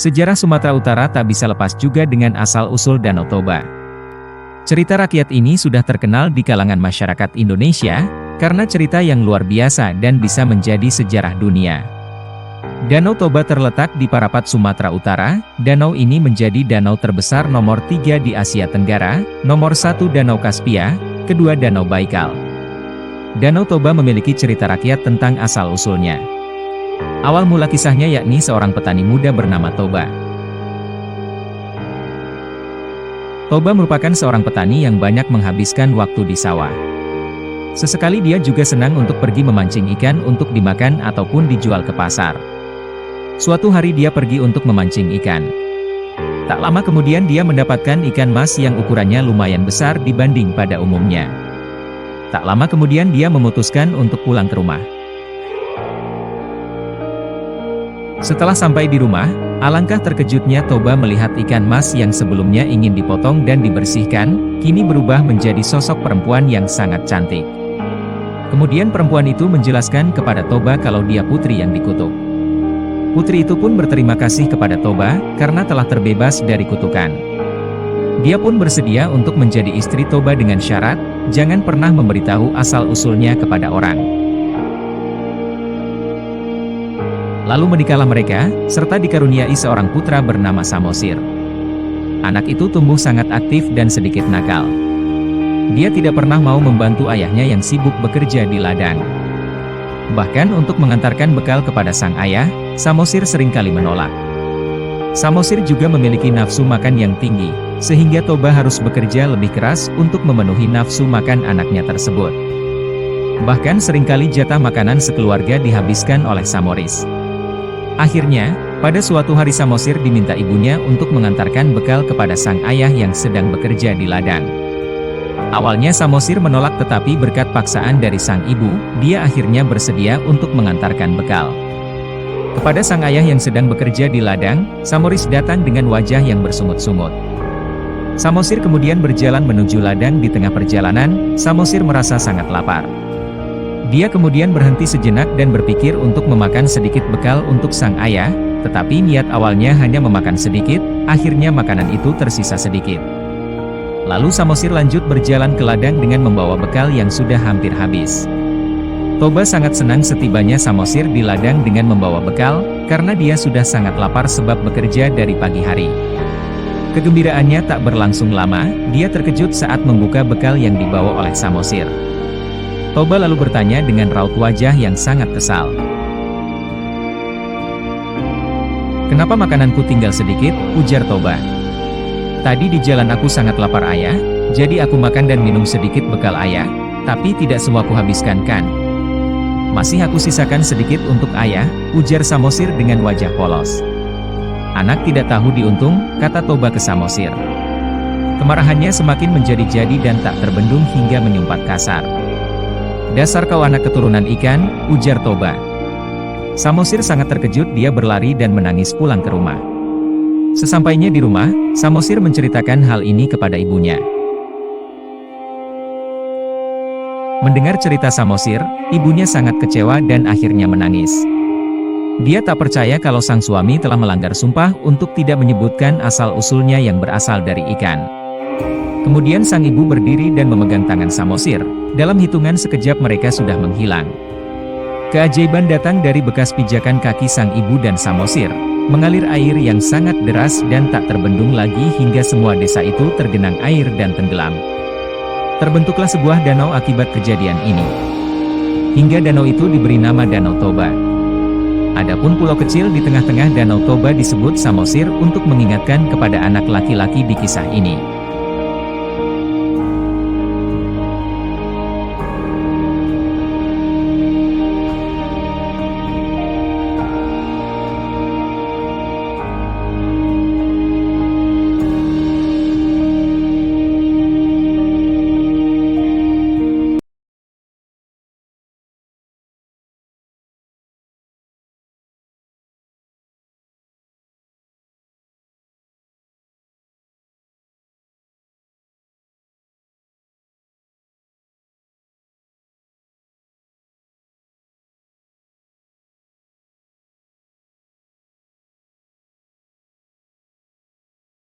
Sejarah Sumatera Utara tak bisa lepas juga dengan asal-usul Danau Toba. Cerita rakyat ini sudah terkenal di kalangan masyarakat Indonesia, karena cerita yang luar biasa dan bisa menjadi sejarah dunia. Danau Toba terletak di Parapat, Sumatera Utara. Danau ini menjadi danau terbesar nomor 3 di Asia Tenggara, nomor 1 Danau Kaspia, kedua Danau Baikal. Danau Toba memiliki cerita rakyat tentang asal-usulnya. Awal mula kisahnya yakni seorang petani muda bernama Toba. Toba merupakan seorang petani yang banyak menghabiskan waktu di sawah. Sesekali dia juga senang untuk pergi memancing ikan untuk dimakan ataupun dijual ke pasar. Suatu hari dia pergi untuk memancing ikan. Tak lama kemudian dia mendapatkan ikan mas yang ukurannya lumayan besar dibanding pada umumnya. Tak lama kemudian dia memutuskan untuk pulang ke rumah. Setelah sampai di rumah, alangkah terkejutnya Toba melihat ikan mas yang sebelumnya ingin dipotong dan dibersihkan, kini berubah menjadi sosok perempuan yang sangat cantik. Kemudian perempuan itu menjelaskan kepada Toba kalau dia putri yang dikutuk. Putri itu pun berterima kasih kepada Toba, karena telah terbebas dari kutukan. Dia pun bersedia untuk menjadi istri Toba dengan syarat, jangan pernah memberitahu asal-usulnya kepada orang. Lalu menikahlah mereka, serta dikaruniai seorang putra bernama Samosir. Anak itu tumbuh sangat aktif dan sedikit nakal. Dia tidak pernah mau membantu ayahnya yang sibuk bekerja di ladang. Bahkan untuk mengantarkan bekal kepada sang ayah, Samosir seringkali menolak. Samosir juga memiliki nafsu makan yang tinggi, sehingga Toba harus bekerja lebih keras untuk memenuhi nafsu makan anaknya tersebut. Bahkan seringkali jatah makanan sekeluarga dihabiskan oleh Samoris. Akhirnya, pada suatu hari Samosir diminta ibunya untuk mengantarkan bekal kepada sang ayah yang sedang bekerja di ladang. Awalnya Samosir menolak, tetapi berkat paksaan dari sang ibu, dia akhirnya bersedia untuk mengantarkan bekal. Kepada sang ayah yang sedang bekerja di ladang, Samoris datang dengan wajah yang bersungut-sungut. Samosir kemudian berjalan menuju ladang. Di tengah perjalanan, Samosir merasa sangat lapar. Dia kemudian berhenti sejenak dan berpikir untuk memakan sedikit bekal untuk sang ayah, tetapi niat awalnya hanya memakan sedikit, akhirnya makanan itu tersisa sedikit. Lalu Samosir lanjut berjalan ke ladang dengan membawa bekal yang sudah hampir habis. Toba sangat senang setibanya Samosir di ladang dengan membawa bekal, karena dia sudah sangat lapar sebab bekerja dari pagi hari. Kegembiraannya tak berlangsung lama, dia terkejut saat membuka bekal yang dibawa oleh Samosir. Toba lalu bertanya dengan raut wajah yang sangat kesal. "Kenapa makananku tinggal sedikit?" ujar Toba. "Tadi di jalan aku sangat lapar ayah, jadi aku makan dan minum sedikit bekal ayah, tapi tidak semua aku habiskan kan. Masih aku sisakan sedikit untuk ayah," ujar Samosir dengan wajah polos. "Anak tidak tahu diuntung," kata Toba ke Samosir. Kemarahannya semakin menjadi-jadi dan tak terbendung hingga menyumpat kasar. "Dasar kau anak keturunan ikan," ujar Toba. Samosir sangat terkejut, dia berlari dan menangis pulang ke rumah. Sesampainya di rumah, Samosir menceritakan hal ini kepada ibunya. Mendengar cerita Samosir, ibunya sangat kecewa dan akhirnya menangis. Dia tak percaya kalau sang suami telah melanggar sumpah untuk tidak menyebutkan asal-usulnya yang berasal dari ikan. Kemudian sang ibu berdiri dan memegang tangan Samosir. Dalam hitungan sekejap mereka sudah menghilang. Keajaiban datang dari bekas pijakan kaki sang ibu dan Samosir. Mengalir air yang sangat deras dan tak terbendung lagi hingga semua desa itu tergenang air dan tenggelam. Terbentuklah sebuah danau akibat kejadian ini. Hingga danau itu diberi nama Danau Toba. Adapun pulau kecil di tengah-tengah Danau Toba disebut Samosir untuk mengingatkan kepada anak laki-laki di kisah ini.